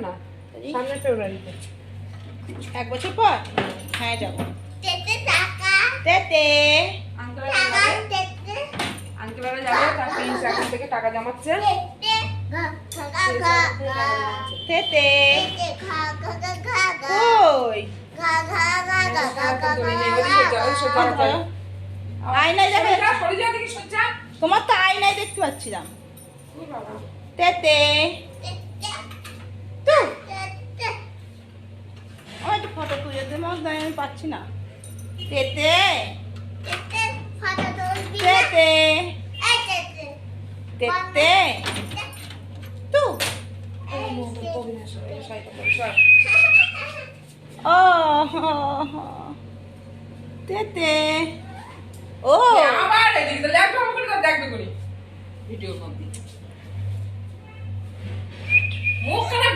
না সামনে ফেব্রুয়ারিতে 1 বছর পর হ্যাঁ যাবো তেতে আঙ্কেলরা যাবে তার প্রিন্স এখন থেকে টাকা জমাচ্ছে তেতে কই আয়নায় দেখা তোমার তো আয়নায় দেখতে পাচ্ছিলাম তেতে তো আমার একটু ফটো তুলে দে আমি পাচ্ছি না তেতে তেতে তেতে তু ও তেতে ও আবার এদিকে ল্যাপটপ করে দেখবে করি ভিডিও কল মুখ খারাপ